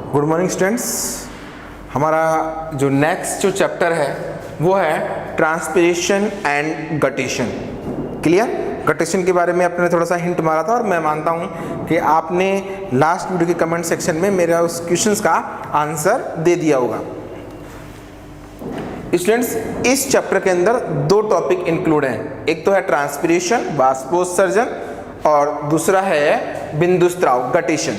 Good morning students. हमारा जो next जो चैप्टर है वो है transpiration and guttation. Clear? Guttation के बारे में आपने थोड़ा सा हिंट मारा था और मैं मानता हूँ कि आपने लास्ट वीडियो के कमेंट सेक्शन में मेरा उस क्वेश्चंस का आंसर दे दिया होगा। स्टूडेंट्स, इस चैप्टर के अंदर दो टॉपिक इंक्लूड हैं। एक तो है ट्रांसपिरेशन बाष्पोत्सर्जन और दूसरा है बिंदुस्राव गटेशन।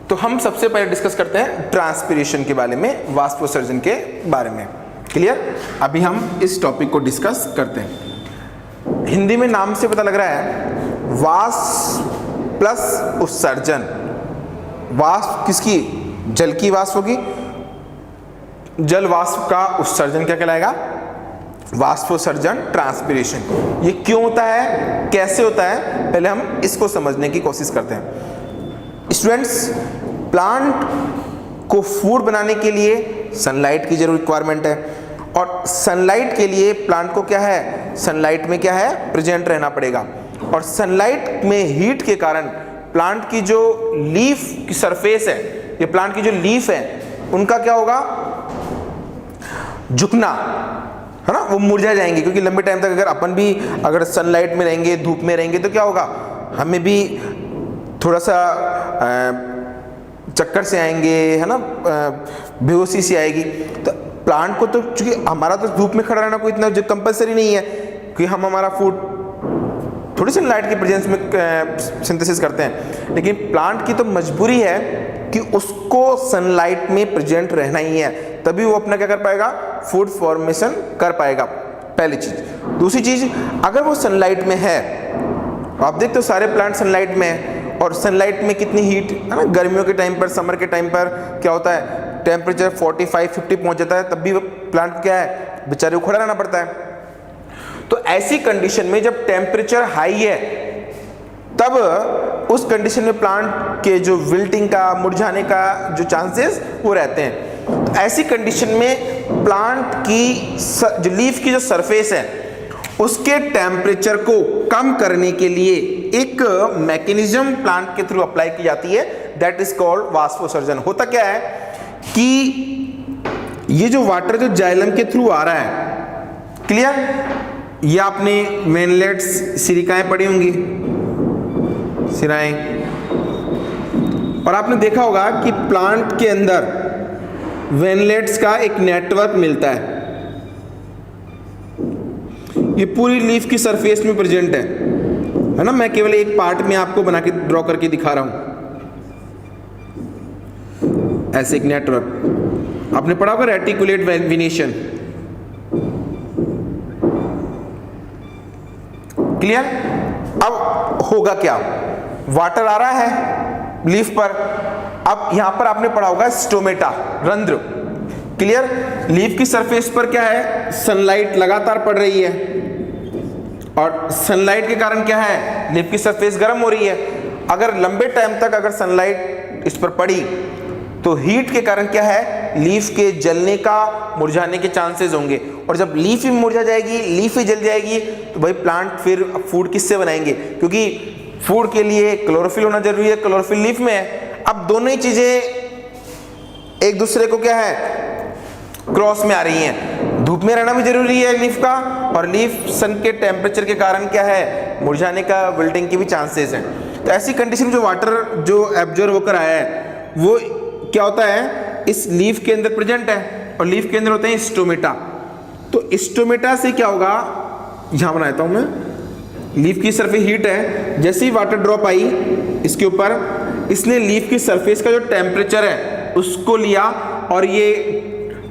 तो हम सबसे पहले डिस्कस करते हैं ट्रांसपिरेशन के बारे में, वाष्पोत्सर्जन के बारे में। क्लियर? अभी हम इस टॉपिक को डिस्कस करते हैं। हिंदी में नाम से पता लग रहा है वाष्प प्लस उत्सर्जन। वाष्प किसकी? जल की वाष्प होगी। जल वाष्प का उत्सर्जन क्या कहलाएगा? वाष्पोत्सर्जन, ट्रांसपिरेशन। ये क्यों होता है, कैसे होता है, पहले हम इसको समझने की कोशिश करते हैं। स्टूडेंट्स, प्लांट को फूड बनाने के लिए सनलाइट की जरूर रिक्वायरमेंट है और सनलाइट के लिए प्लांट को क्या है, सनलाइट में क्या है, प्रेजेंट रहना पड़ेगा। और सनलाइट में हीट के कारण प्लांट की जो लीफ की सरफेस है, ये प्लांट की जो लीफ है उनका क्या होगा, झुकना, है ना, वो मुरझा जाएंगे। क्योंकि लंबे टाइम तक अगर अपन भी अगर सनलाइट में रहेंगे, धूप में रहेंगे, तो क्या होगा, हमें भी थोड़ा सा चक्कर से आएंगे, है ना, बेहोशी सी आएगी। तो प्लांट को तो चूंकि हमारा तो धूप में खड़ा रहना कोई इतना जो कंपलसरी नहीं है कि हम हमारा फूड थोड़ी सी लाइट की प्रेजेंस में सिंथेसिस करते हैं, लेकिन प्लांट की तो मजबूरी है कि उसको सनलाइट में प्रेजेंट रहना ही है, तभी वो अपना क्या कर पाएगा, फूड फॉर्मेशन कर पाएगा। पहली चीज। दूसरी चीज, अगर वो सनलाइट में है, आप देखते हो सारे प्लांट सनलाइट में है, और सनलाइट में कितनी हीट है ना, गर्मियों के टाइम पर, समर के टाइम पर क्या होता है, टेम्परेचर 45-50 पहुंच जाता है, तब भी प्लांट क्या है, बेचारे को खड़ा रहना पड़ता है। तो ऐसी कंडीशन में जब टेम्परेचर हाई है, तब उस कंडीशन में प्लांट के जो विल्टिंग का, मुरझाने का जो चांसेस वो रहते हैं। तो ऐसी कंडीशन में प्लांट की जो लीफ की जो सरफेस है उसके टेम्परेचर को कम करने के लिए एक मैकेनिज्म प्लांट के थ्रू अप्लाई की जाती है, दैट इज कॉल्ड वाष्पोत्सर्जन। होता क्या है कि ये जो वाटर जो जाइलम के थ्रू आ रहा है, क्लियर, ये आपने वेनलेट्स, सिरिकाएं पढ़ी होंगी, सिराएं, और आपने देखा होगा कि प्लांट के अंदर वेनलेट्स का एक नेटवर्क मिलता है। ये पूरी लीफ की सरफेस में प्रेजेंट है ना। मैं केवल एक पार्ट में आपको बना के ड्रॉ करके दिखा रहा हूं। ऐसे एक नेटवर्क आपने पढ़ा होगा, रेटिकुलेट वेनेशन। क्लियर? अब होगा क्या, वाटर आ रहा है लीफ पर, अब यहां पर आपने पढ़ा होगा स्टोमेटा, रंध्र। क्लियर? लीफ की सरफेस पर क्या है, सनलाइट लगातार पड़ रही है और सनलाइट के कारण क्या है, लीफ की सरफेस गर्म हो रही है। अगर लंबे टाइम तक अगर सनलाइट इस पर पड़ी तो हीट के कारण क्या है, लीफ के जलने का, मुरझाने के चांसेस होंगे। और जब लीफ ही मुरझा जाएगी, लीफ ही जल जाएगी, तो भाई प्लांट फिर फूड किससे बनाएंगे? क्योंकि फूड के लिए क्लोरोफिल होना जरूरी है, क्लोरोफिल लीफ में है। अब दोनों ही चीजें एक दूसरे को क्या है, क्रॉस में आ रही हैं। धूप में रहना भी जरूरी है लीफ का, और लीफ सन के टेम्परेचर के कारण क्या है, मुरझाने का, विल्टिंग की भी चांसेस हैं। तो ऐसी कंडीशन में जो वाटर जो एब्जॉर्ब होकर आया है वो क्या होता है, इस लीफ के अंदर प्रेजेंट है, और लीफ के अंदर होते हैं स्टोमेटा। तो स्टोमेटा से क्या होगा, यहां बनाता हूं मैं, लीफ की सरफेस हीट है, जैसे ही वाटर ड्रॉप आई इसके ऊपर, इसने लीफ की सरफेस का जो टेम्परेचर है उसको लिया, और ये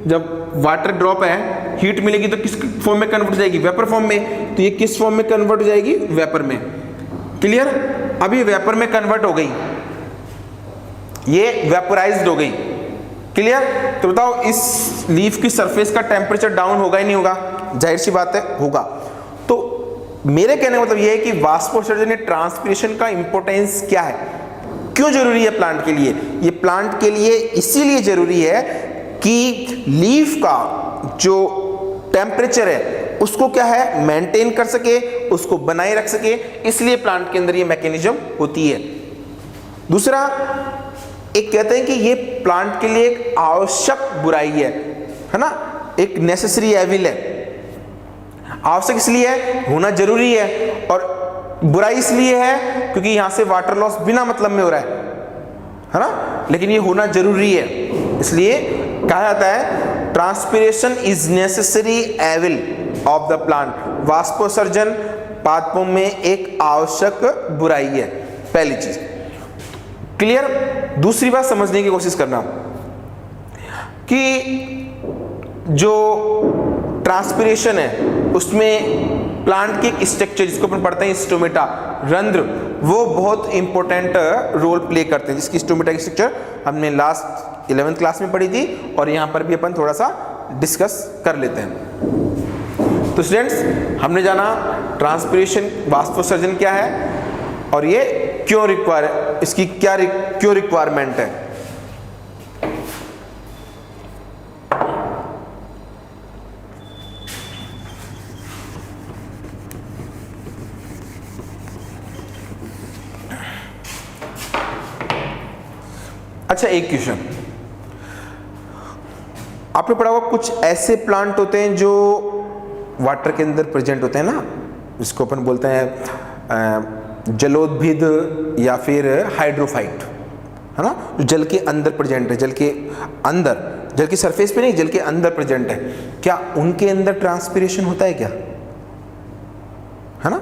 जब वाटर ड्रॉप है, हीट मिलेगी तो किस फॉर्म में कन्वर्ट हो जाएगी, वेपर फॉर्म में। तो ये किस फॉर्म में कन्वर्ट हो जाएगी, वेपर में। क्लियर? अब ये वेपर में कन्वर्ट हो गई, ये वेपराइज्ड हो गई। क्लियर? तो बताओ इस लीफ की सरफेस का टेम्परेचर डाउन होगा ही नहीं होगा? जाहिर सी बात है, होगा। तो मेरे कहने का मतलब ये है कि वाष्पोत्सर्जन या ट्रांसपिरेशन का इंपॉर्टेंस क्या है, क्यों जरूरी है प्लांट के लिए? ये प्लांट के लिए इसीलिए जरूरी है कि लीफ का जो टेम्परेचर है उसको क्या है, मेंटेन कर सके, उसको बनाए रख सके, इसलिए प्लांट के अंदर ये मैकेनिज्म होती है। दूसरा, एक कहते हैं कि ये प्लांट के लिए एक आवश्यक बुराई है ना, एक नेसेसरी एविल है। आवश्यक इसलिए है, होना जरूरी है, और बुराई इसलिए है क्योंकि यहां से वाटर लॉस बिना मतलब में हो रहा है ना, लेकिन ये होना जरूरी है। इसलिए कहा जाता है transpiration is necessary evil of the plant. वाष्पोत्सर्जन पादपों में एक आवश्यक बुराई है, पहली चीज। क्लियर। दूसरी बात समझने की कोशिश करना कि जो ट्रांसपिरेशन है उसमें प्लांट के एक स्ट्रक्चर जिसको अपन पढ़ते हैं स्टोमेटा, रंध्र, वो बहुत इंपॉर्टेंट रोल प्ले करते हैं, जिसकी स्टोमेटा की स्ट्रक्चर हमने लास्ट 11th क्लास में पढ़ी थी और यहाँ पर भी अपन थोड़ा सा डिस्कस कर लेते हैं। तो स्टूडेंट्स, हमने जाना ट्रांसपिरेशन, वाष्पोत्सर्जन क्या है और ये क्यों रिक्वायर, इसकी क्या क्यों रिक्वायरमेंट है। अच्छा, एक क्वेश्चन आपने पढ़ा होगा, कुछ ऐसे प्लांट होते हैं जो वाटर के अंदर प्रेजेंट होते हैं ना, जिसको अपन बोलते हैं जलोद्भिद या फिर हाइड्रोफाइट, है ना, जो जल के अंदर प्रेजेंट है, जल के अंदर, जल की सरफेस पे नहीं, जल के अंदर प्रेजेंट है। क्या उनके अंदर ट्रांसपिरेशन होता है क्या, है ना?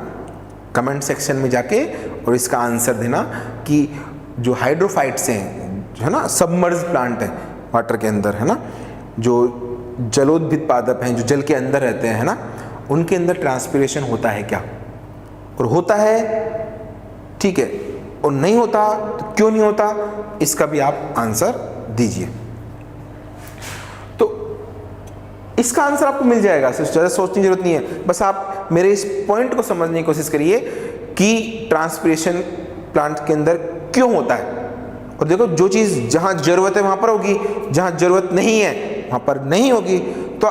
कमेंट सेक्शन में जाके और इसका आंसर देना कि जो हाइड्रोफाइट्स हैं, है ना, सबमर्ज प्लांट है वाटर के अंदर, है ना, जो जलोद्भिद पादप हैं जो जल के अंदर रहते हैं, है ना, उनके अंदर ट्रांसपिरेशन होता है क्या? और होता है, ठीक है, और नहीं होता तो क्यों नहीं होता, इसका भी आप आंसर दीजिए। तो इसका आंसर आपको मिल जाएगा, ज़्यादा सोचने की जरूरत नहीं है, बस आप मेरे इस पॉइंट को समझने की कोशिश करिए कि ट्रांसपिरेशन प्लांट के अंदर क्यों होता है। और देखो, जो चीज़ जहाँ जरूरत है वहाँ पर होगी, जहाँ जरूरत नहीं है वहाँ पर नहीं होगी। तो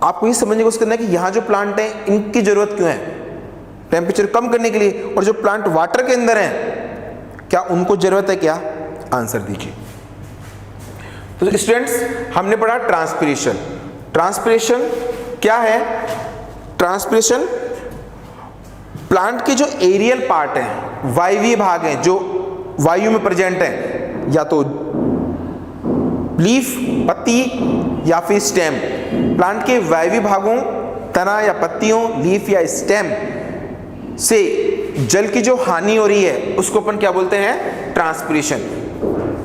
आपको ये समझने की कोशिश करना है कि यहाँ जो प्लांट हैं इनकी जरूरत क्यों है, टेम्परेचर कम करने के लिए, और जो प्लांट वाटर के अंदर हैं क्या उनको जरूरत है क्या? आंसर दीजिए। तो स्टूडेंट्स, हमने पढ़ा ट्रांसपिरेशन। ट्रांसपिरेशन क्या है? ट्रांसपिरेशन प्लांट के जो एरियल पार्ट हैं, वायवीय भाग हैं जो वायु में प्रेजेंट है, या तो लीफ, पत्ती या फिर स्टेम, प्लांट के वायवीय भागों, तना या पत्तियों, लीफ या स्टेम से जल की जो हानि हो रही है उसको अपन क्या बोलते हैं? ट्रांसपिरेशन।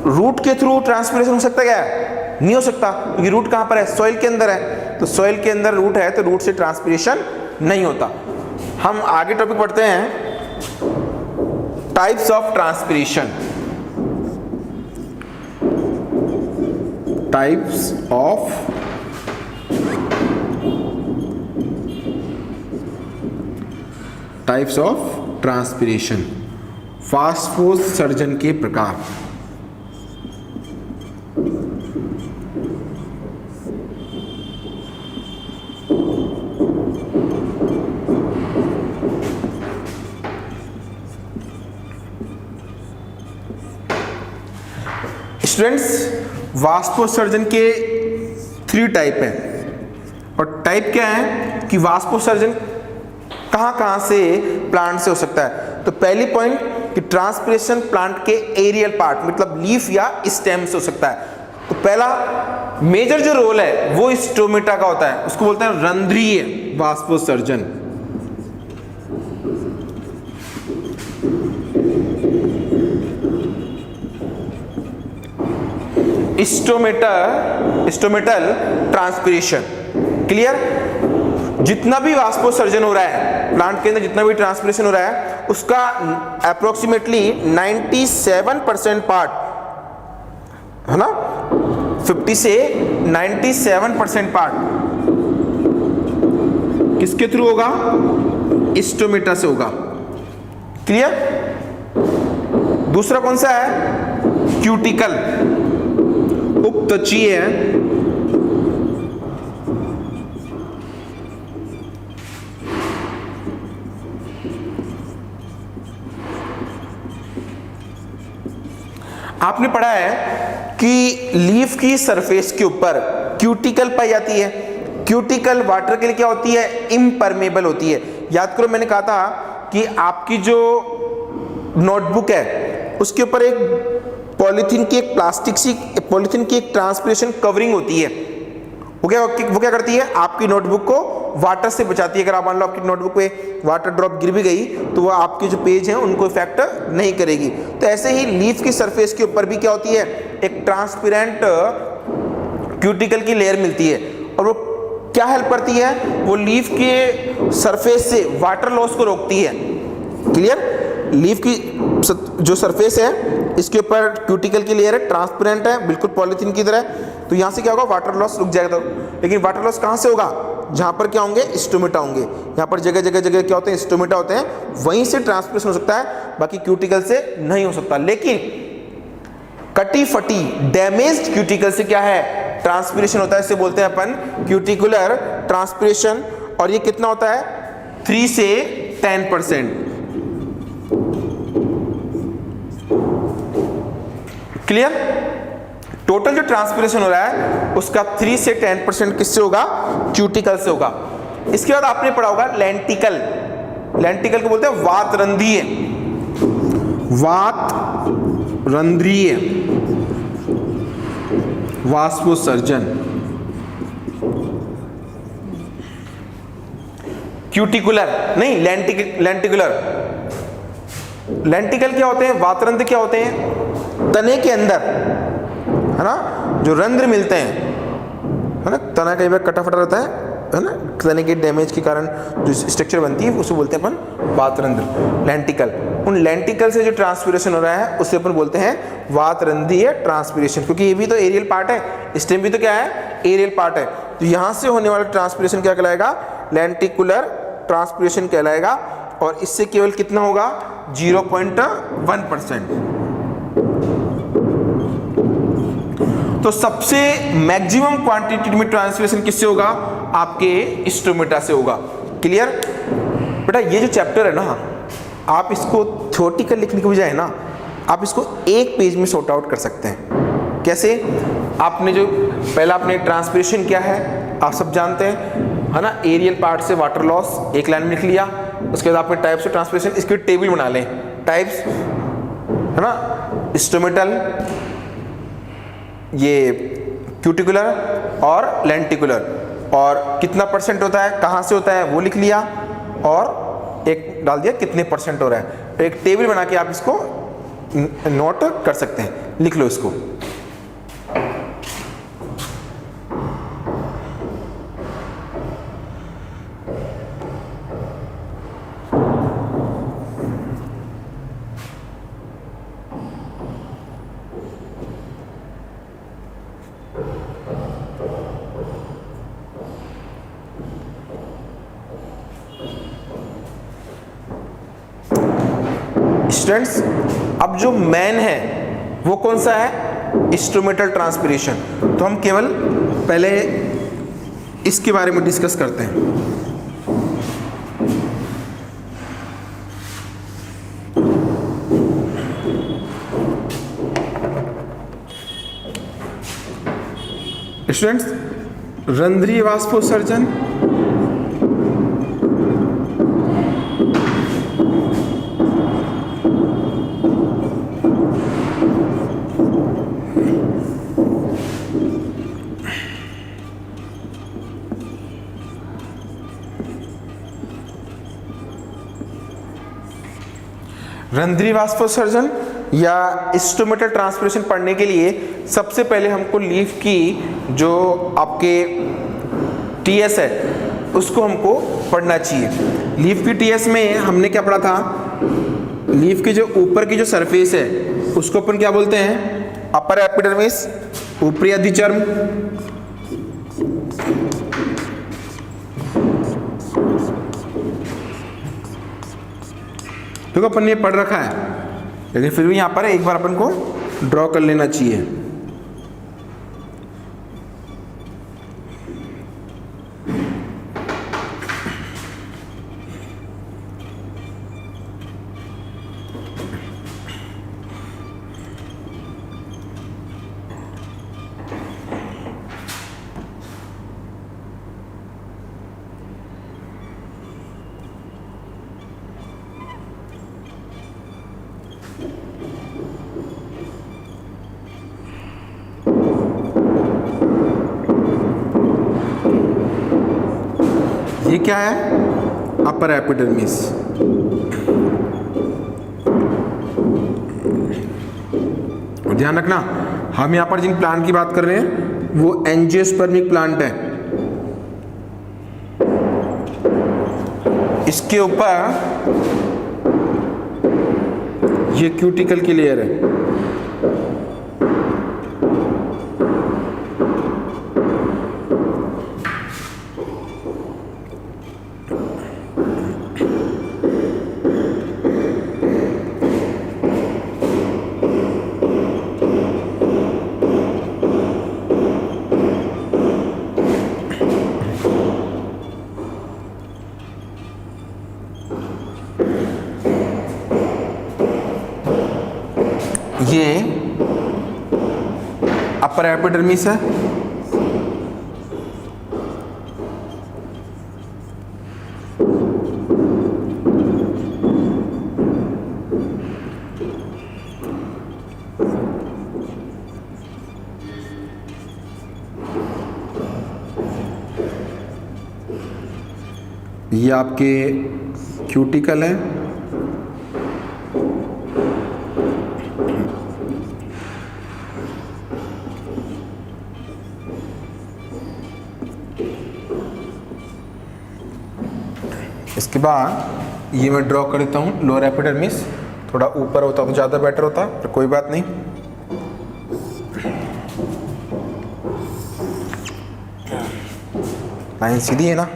रूट के थ्रू ट्रांसपिरेशन हो सकता है क्या? नहीं हो सकता, क्योंकि रूट कहां पर है? सॉइल के अंदर है। तो सॉइल के अंदर रूट है तो रूट से ट्रांसपिरेशन नहीं होता। हम आगे टॉपिक पढ़ते हैं, types of transpiration. Types of transpiration, वाष्पोत्सर्जन के प्रकार। स्टूडेंट्स, वाष्पोत्सर्जन के 3 टाइप हैं। और टाइप क्या है कि वाष्पोत्सर्जन कहां से प्लांट से हो सकता है। तो पहली पॉइंट कि ट्रांसपिरेशन प्लांट के एरियल पार्ट, मतलब लीफ या स्टेम से हो सकता है। तो पहला मेजर जो रोल है वो स्टोमेटा का होता है, उसको बोलते हैं रंध्रीय वाष्पोत्सर्जन। Stomatal transpiration. क्लियर? जितना भी वाष्पोत्सर्जन हो रहा है प्लांट के अंदर, जितना भी ट्रांसपिरेशन हो रहा है, उसका अप्रोक्सीमेटली 97% पार्ट, है ना, 50 से 97% पार्ट किसके थ्रू होगा? स्टोमेटा से होगा। क्लियर? दूसरा कौन सा है? क्यूटिकल, उपत्वचीय है। आपने पढ़ा है कि लीफ की सरफेस के ऊपर क्यूटिकल पाई जाती है। क्यूटिकल वाटर के लिए क्या होती है? इम्परमेबल होती है। याद करो मैंने कहा था कि आपकी जो नोटबुक है उसके ऊपर एक पॉलीथीन की एक प्लास्टिक सी पॉलीथीन की एक ट्रांसपरेशन कवरिंग होती है। वो क्या करती है? आपकी नोटबुक को वाटर से बचाती है। अगर आप मान लो आपकी नोटबुक पे वाटर ड्रॉप गिर भी गई तो वो आपके जो पेज हैं उनको इफेक्ट नहीं करेगी। तो ऐसे ही लीफ की सरफेस के ऊपर भी क्या होती है? एक ट्रांसपेरेंट क्यूटिकल की लेयर मिलती है। और वो क्या हेल्प करती है? वो लीफ के सरफेस से वाटर लॉस को रोकती है। क्लियर? लीफ की जो सरफेस है इसके ऊपर क्यूटिकल की लेयर है, ट्रांसपेरेंट है, बिल्कुल पॉलीथीन की तरह। तो यहाँ से क्या होगा? वाटर लॉस रुक जाएगा। लेकिन वाटर लॉस कहाँ से होगा? जहाँ पर क्या होंगे? स्टोमेटा होंगे। यहाँ पर जगह जगह जगह क्या होते हैं? स्टोमेटा होते हैं, वहीं से ट्रांसपिरेशन हो सकता है, बाकी क्यूटिकल से नहीं हो सकता। लेकिन कटी फटी डैमेज्ड क्यूटिकल से क्या है? ट्रांसपिरेशन होता है। इसे बोलते हैं अपन क्यूटिकुलर ट्रांसपिरेशन। और ये कितना होता है? 3 से 10%। क्लियर? टोटल जो ट्रांसपिरेशन हो रहा है उसका 3 से 10% किससे होगा? क्यूटिकल से होगा। इसके बाद आपने पढ़ा होगा लेंटिकल। लेंटिकल को बोलते हैं वातरंध्रीय। वातरंध्रीय वाष्पोत्सर्जन। क्यूटिकुलर नहीं, लेंटिकुलर। लेंटिकल क्या होते हैं? वातरंध्र क्या होते हैं? तने के अंदर है ना जो रंध्र मिलते हैं, है ना। तना कई बार कटा फटा रहता है ना, तने के डैमेज के कारण जो स्ट्रक्चर बनती है उसे बोलते हैं अपन वातरंध्र, लेंटिकल। उन लेंटिकल से जो ट्रांसपिरेशन हो रहा है उसे अपन बोलते हैं वातरंध्रीय ट्रांसपिरेशन, क्योंकि ये भी तो एरियल पार्ट है, स्टेम भी तो क्या है? एरियल पार्ट है। तो यहाँ से होने वाला ट्रांसपिरेशन क्या कहलाएगा? लेंटिकुलर ट्रांसपिरेशन कहलाएगा। और इससे केवल कितना होगा? 0.1%। तो सबसे मैक्सिमम क्वांटिटी में ट्रांसपिरेशन किससे होगा? आपके स्टोमेटा से होगा। क्लियर? बेटा ये जो चैप्टर है ना, आप इसको थ्योरेटिकल लिखने के बजाय ना आप इसको एक पेज में सॉर्ट आउट कर सकते हैं। कैसे? आपने जो पहला आपने ट्रांसपिरेशन क्या है आप सब जानते हैं, है ना। एरियल पार्ट से वाटर लॉस एक लाइन में लिख लिया। उसके बाद आपने टाइप्स ऑफ ट्रांसपिरेशन, इसकी टेबल बना लें। टाइप्स, है ना, स्टोमेटल, ये क्यूटिकुलर और लेंटिकुलर, और कितना परसेंट होता है, कहाँ से होता है वो लिख लिया, और एक डाल दिया कितने परसेंट हो रहा है। तो एक टेबल बना के आप इसको नोट कर सकते हैं, लिख लो इसको। स्टूडेंट्स, अब जो मेन है वो कौन सा है? Stomatal transpiration. तो हम केवल पहले इसके बारे में डिस्कस करते हैं। स्टूडेंट्स, रंध्रीय वाष्पोत्सर्जन, रंध्रीय वाष्पोत्सर्जन या स्टोमेटल ट्रांसपिरेशन पढ़ने के लिए सबसे पहले हमको लीफ की जो आपके टीएस है उसको हमको पढ़ना चाहिए। लीफ की टीएस में हमने क्या पढ़ा था? लीफ की जो ऊपर की जो सरफेस है उसको अपन क्या बोलते हैं? अपर एपिडर्मिस, ऊपरी अधिचर्म, देखो अपन ने पढ़ रखा है, लेकिन फिर भी यहाँ पर एक बार अपन को ड्रॉ कर लेना चाहिए। ये क्या है? Upper epidermis. ध्यान रखना, हम यहां पर जिन प्लांट की बात कर रहे हैं वो एंजियोस्पर्मिक प्लांट है। इसके ऊपर ये क्यूटिकल की लेयर है। ये अपर एपिडर्मिस है। ये आपके क्यूटिकल है। इसके बाद ये मैं ड्रॉ कर देता हूँ लोअर एपिडर्मिस। थोड़ा ऊपर होता तो ज़्यादा बेटर होता, पर कोई बात नहीं। लाइन सीधी है ना?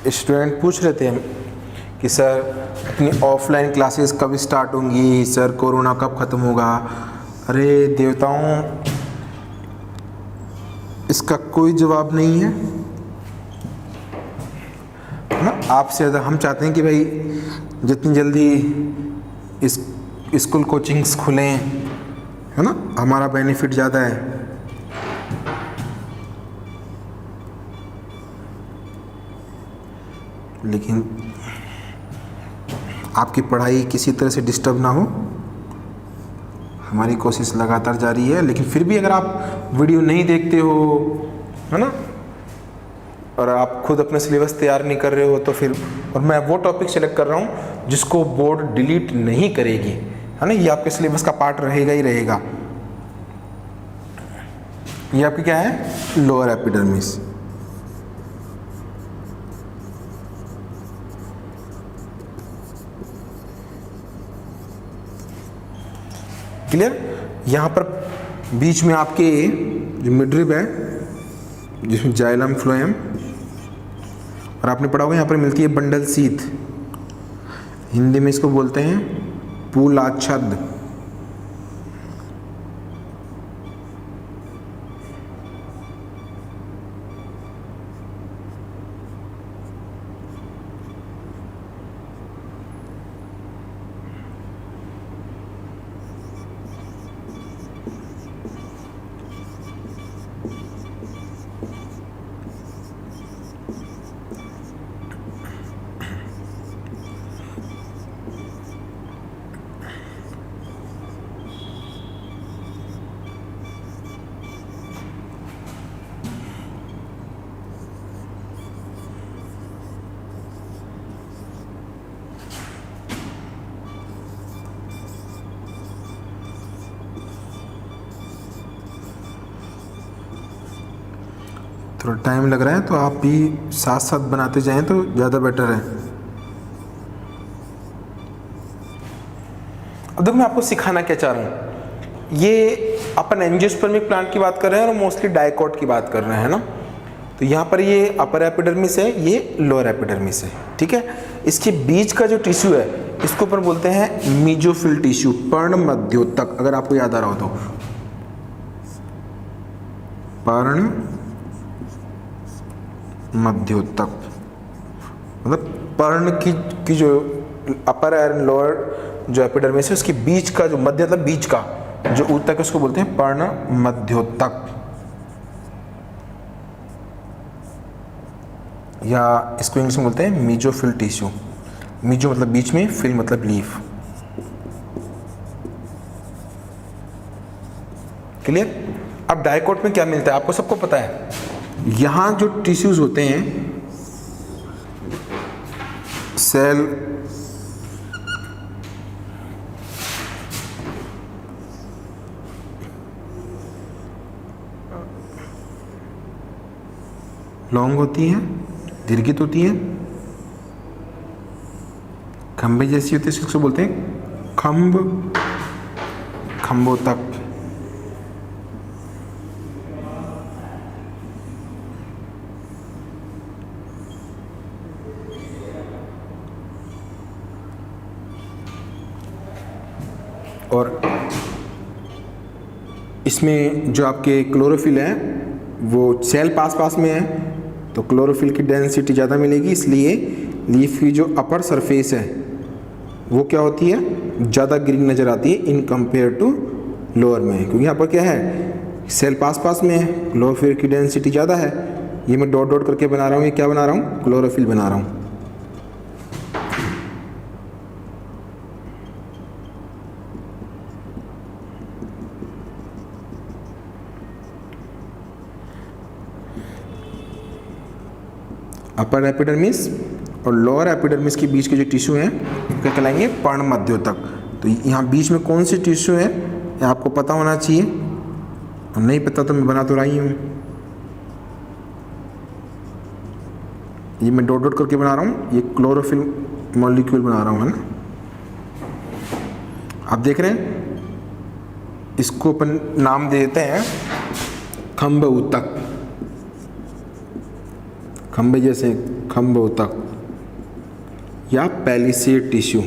स्टूडेंट पूछ रहे थे कि सर अपनी ऑफलाइन क्लासेस कब स्टार्ट होंगी, सर कोरोना कब ख़त्म होगा। अरे देवताओं, इसका कोई जवाब नहीं है ना। आपसे ज़्यादा हम चाहते हैं कि भाई जितनी जल्दी इस स्कूल कोचिंग्स खुलें, है ना, हमारा बेनिफिट ज़्यादा है। लेकिन आपकी पढ़ाई किसी तरह से डिस्टर्ब ना हो, हमारी कोशिश लगातार जारी है। लेकिन फिर भी अगर आप वीडियो नहीं देखते हो, है ना, और आप खुद अपने सिलेबस तैयार नहीं कर रहे हो, तो फिर, और मैं वो टॉपिक सेलेक्ट कर रहा हूँ जिसको बोर्ड डिलीट नहीं करेगी, है ना, ये आपके सिलेबस का पार्ट रहेगा ही रहेगा। ये आपकी क्या है? Lower epidermis. क्लियर? यहाँ पर बीच में आपके जो मिडरिब है जिसमें जाइलम फ्लोएम, और आपने पढ़ा होगा यहाँ पर मिलती है बंडल सीथ। हिंदी में इसको बोलते हैं पूलाच्छद। थोड़ा टाइम लग रहा है, तो आप भी साथ साथ बनाते जाएं तो ज़्यादा बेटर है। अब देखो मैं आपको सिखाना क्या चाह रहा हूँ। ये अपन एंजियोस्पर्मिक प्लांट की बात कर रहे हैं और मोस्टली डाइकोट की बात कर रहे हैं ना। तो यहाँ पर ये अपर एपिडर्मिस है, ये लोअर एपिडर्मिस है, ठीक है। इसके बीच का जो टिश्यू है इसको अपन बोलते हैं मीजोफिल टिश्यू, पर्ण मध्योतक, अगर आपको याद आ रहा हो तो। पर्ण मध्योतक मतलब पर्ण की जो अपर एंड लोअर जो एपिडर्मिस है उसके बीच का जो मध्य, मतलब बीच का जो ऊतक है उसको बोलते हैं पर्ण मध्योतक। या इसको इंग्लिश में बोलते हैं मीजोफिल टिश्यू। मीजो मतलब बीच में, फिल मतलब लीफ। क्लियर? अब डाइकोट में क्या मिलता है आपको सबको पता है। यहाँ जो टिश्यूज होते हैं सेल लॉन्ग होती हैं, दीर्घित होती हैं, खंभे जैसी होती है, इसको बोलते हैं खंभ, खंभोतक। और इसमें जो आपके क्लोरोफिल है वो सेल पास पास में है, तो क्लोरोफिल की डेंसिटी ज़्यादा मिलेगी, इसलिए लीफ की जो अपर सरफेस है वो क्या होती है, ज़्यादा ग्रीन नज़र आती है इन कंपेयर टू लोअर में, क्योंकि यहाँ पर क्या है सेल पास पास में है, क्लोरोफिल की डेंसिटी ज़्यादा है। ये मैं डॉट डॉट करके बना रहा हूँ, ये क्या बना रहा हूँ, क्लोरोफिल बना रहा हूँ। अपर एपिडर्मिस और लोअर एपिडर्मिस के बीच के जो टिश्यू हैं क्या कहलाएंगे, पर्णमध्योतक। तो यहाँ बीच में कौन सी टिश्यू है ये आपको पता होना चाहिए, और नहीं पता तो मैं बना तो रही हूँ। ये मैं डॉट डॉट करके बना रहा हूँ, ये क्लोरोफिल मॉलिक्यूल बना रहा हूँ, है ना। आप देख रहे हैं, इसको अपन नाम देते हैं खंभ ऊतक, खंभे जैसे खंभ ऊतक या पैलिसेड टिश्यू।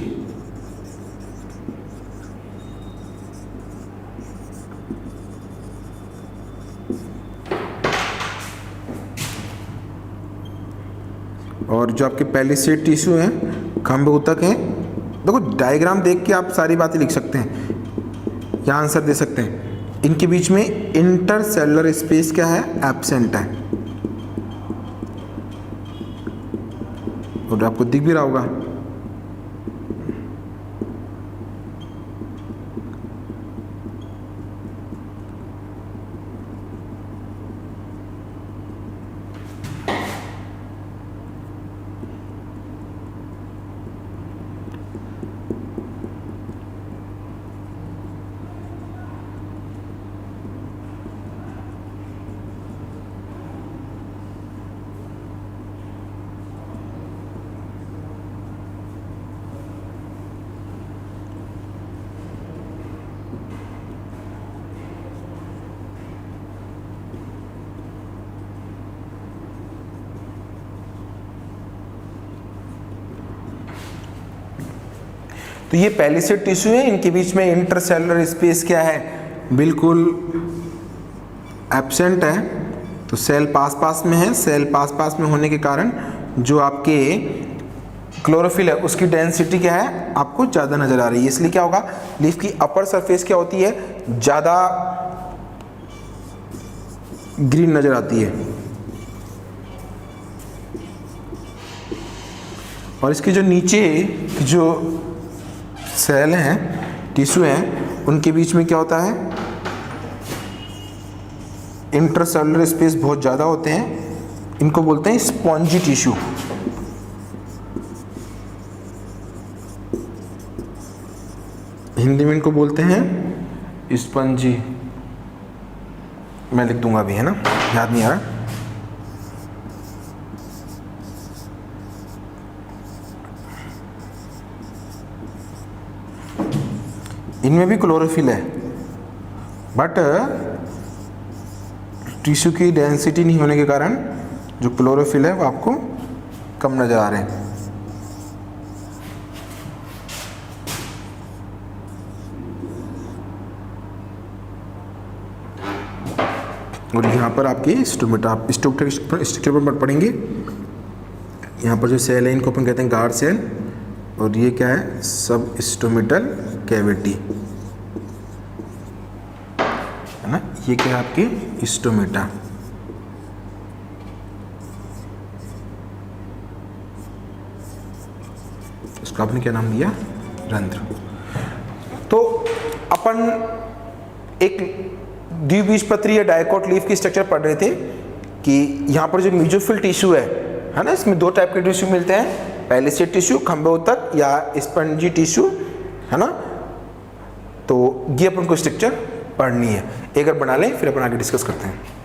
और जो आपके पैलिसेड टिश्यू हैं, खंभ ऊतक हैं, देखो डायग्राम देख के आप सारी बातें लिख सकते हैं या आंसर दे सकते हैं। इनके बीच में इंटरसेलुलर स्पेस क्या है, एब्सेंट है, और आपको दिख भी रहा होगा। तो ये पैलिसेड टिश्यू है, इनके बीच में इंटरसेलुलर स्पेस क्या है, बिल्कुल एब्सेंट है। तो सेल पास पास में है, सेल पास पास में होने के कारण जो आपके क्लोरोफिल है उसकी डेंसिटी क्या है, आपको ज़्यादा नज़र आ रही है। इसलिए क्या होगा, लीफ की अपर सरफेस क्या होती है, ज़्यादा ग्रीन नज़र आती है। और इसके जो नीचे जो सेल हैं, टिश्यू हैं, उनके बीच में क्या होता है, इंटरसेलुलर स्पेस बहुत ज़्यादा होते हैं, इनको बोलते हैं स्पॉन्जी टिश्यू। हिंदी में इनको बोलते हैं स्पंजी, मैं लिख दूंगा अभी, है ना, याद नहीं आ रहा। इनमें भी क्लोरोफिल है, बट टिश्यू की डेंसिटी नहीं होने के कारण जो क्लोरोफिल है वो आपको कम नज़र आ रहे हैं। और यहाँ पर आपकी स्टोमेटा, आप स्ट्रक्चर पर पढ़ेंगे। यहाँ पर जो सेल है इनको अपन कहते हैं गार्ड सेल, और ये क्या है, सब स्टोमेटल कैविटी, है ना। ये क्या है, आपके स्टोमेटा। उसका आपने क्या नाम दिया, रंध्र। तो अपन एक द्विबीजपत्री या डायकॉट लीफ की स्ट्रक्चर पढ़ रहे थे कि यहाँ पर जो मेसोफिल टिश्यू है ना, इसमें दो टाइप के टिश्यू मिलते हैं, पहले से टिश्यू खंभे उत्तक या स्पंजी टिश्यू, है ना। तो ये अपन को स्ट्रक्चर पढ़नी है, एक बार बना लें फिर अपन आगे डिस्कस करते हैं।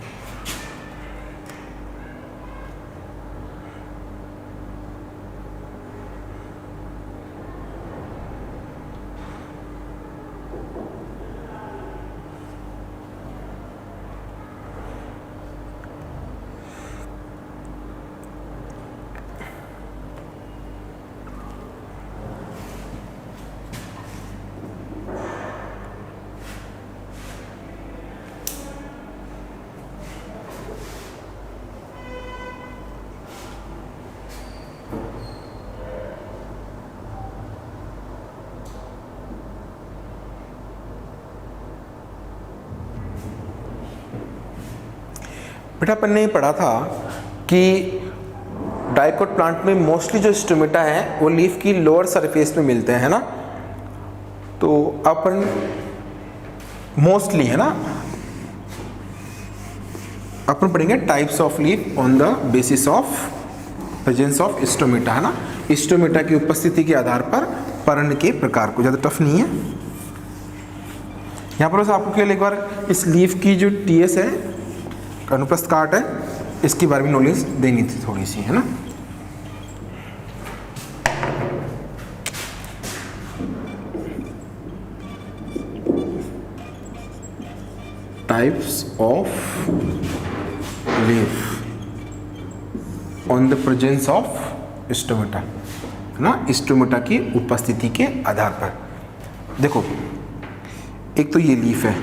बेटा अपन ने पढ़ा था कि डायकॉट प्लांट में मोस्टली जो स्टोमेटा है वो लीफ की लोअर सरफेस में मिलते हैं ना। तो अपन मोस्टली, है ना, अपन पढ़ेंगे types of leaf on the basis of presence of stomata, है ना। स्टोमेटा की उपस्थिति के आधार पर पर्ण के प्रकार को, ज़्यादा टफ नहीं है। यहाँ पर बस आपको केवल एक बार इस लीफ की जो टीएस है, अनुप्रस्थ काट है, इसके बारे में नॉलेज देनी थी थोड़ी सी, है ना। Types of leaf on the presence of stomata, है ना, स्टोमेटा की उपस्थिति के आधार पर। देखो, एक तो ये लीफ है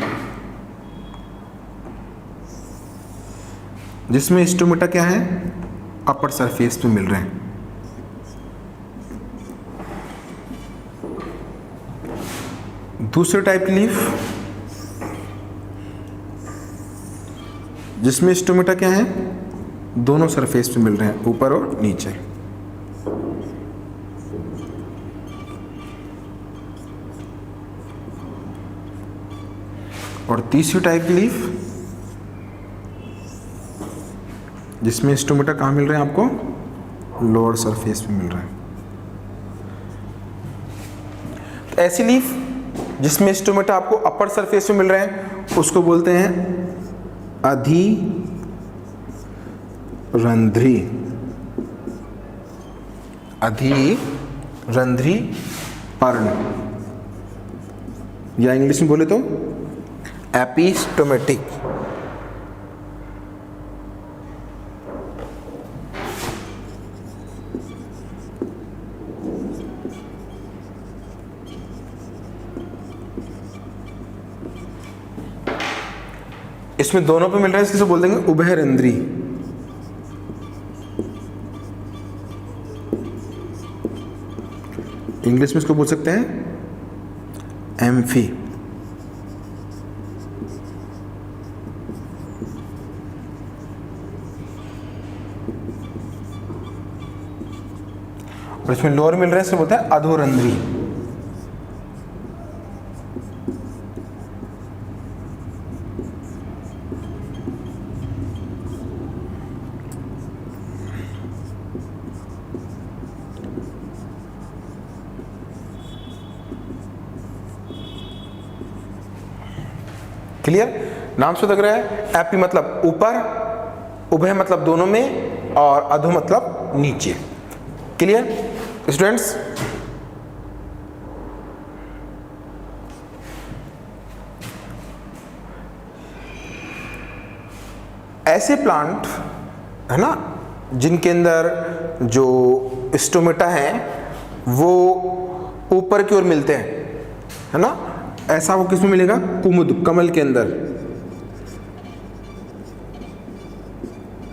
जिसमें स्टोमेटा क्या है, अपर सरफेस पे मिल रहे हैं। दूसरे टाइप की लीफ जिसमें स्टोमेटा क्या है, दोनों सरफेस पे मिल रहे हैं, ऊपर और नीचे। और तीसरी टाइप की लीफ जिसमें स्टोमेटा कहाँ मिल रहे हैं आपको, लोअर सरफेस पे मिल रहे हैं। तो ऐसी लीफ जिसमें स्टोमेटा आपको अपर सरफेस पे मिल रहे हैं उसको बोलते हैं अधिरंध्री, अधिरंध्री पर्ण, या इंग्लिश में बोले तो एपिस्टोमेटिक। इसमें दोनों पे मिल रहा है, इससे बोल देंगे उभयरंध्री। इंग्लिश में इसको बोल सकते हैं एम्फी। और इसमें लोअर मिल रहा है, इससे बोलते हैं अधोरंध्री। क्लियर? नाम से लग रहा है, एपी मतलब ऊपर, उभय मतलब दोनों में, और अधो मतलब नीचे। Clear students? ऐसे प्लांट है ना जिनके अंदर जो स्टोमेटा है वो ऊपर की ओर मिलते हैं, है ना। ऐसा वो किसमें मिलेगा? कुमुद, कमल के अंदर,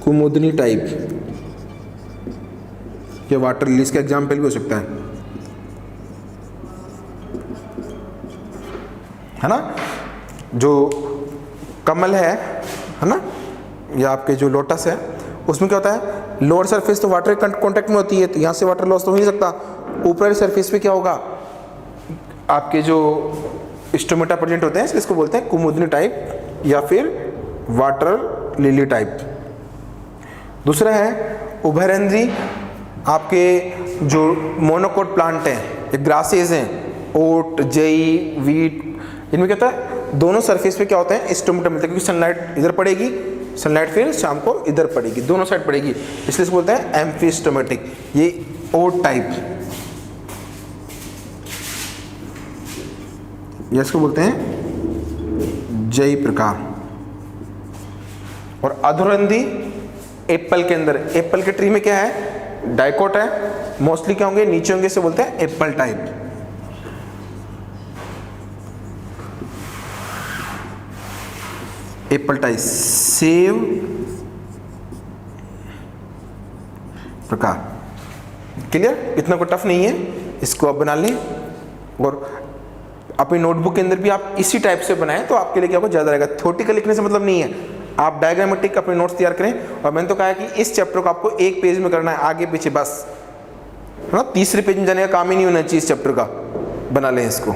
कुमुदनी टाइप, या वाटर लिलीज का एग्जाम्पल भी हो सकता है ना। जो कमल है ना, या आपके जो लोटस है, उसमें क्या होता है, लोअर सरफेस तो वाटर कांटेक्ट में होती है, तो यहाँ से वाटर लॉस तो हो नहीं सकता, ऊपर वाली सरफेस पे क्या होगा, आपके जो स्टोमेटा प्रेजेंट होते हैं इसको बोलते हैं कुमुदनी टाइप या फिर वाटर लिली टाइप। दूसरा है उभयरंध्री, आपके जो मोनोकोट प्लांट हैं, ग्रासेस हैं, ओट, जई, वीट, इनमें क्या होता है दोनों सरफेस पे क्या होता है स्टोमेटा मिलता है, क्योंकि सनलाइट इधर पड़ेगी, सनलाइट फिर शाम को इधर पड़ेगी, दोनों साइड पड़ेगी, इसलिए इसको बोलते हैं एम्फिस्टोमेटिक। ये ओट टाइप, ये इसको बोलते हैं जई प्रकार। और अधोरंध्री एप्पल के अंदर, एप्पल के ट्री में क्या है डाइकोट है, मोस्टली क्या होंगे नीचे होंगे, इसे बोलते हैं Apple type. Apple type save प्रकार। क्लियर, इतना कोई टफ नहीं है, इसको आप बना लें और अपनी नोटबुक के अंदर भी आप इसी टाइप से बनाएं तो आपके लिए क्या होगा ज़्यादा रहेगा। थ्योरेटिकल लिखने से मतलब नहीं है, आप डायग्रामेटिक अपने नोट्स तैयार करें। और मैंने तो कहा है कि इस चैप्टर को आपको एक पेज में करना है, आगे पीछे बस, है ना, तीसरे पेज में जाने का काम ही नहीं होना चाहिए इस चैप्टर का, बना लें इसको।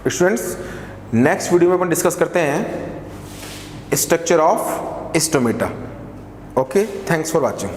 स्टूडेंट्स, नेक्स्ट वीडियो में अपन डिस्कस करते हैं structure of stomata. Okay, thanks for watching.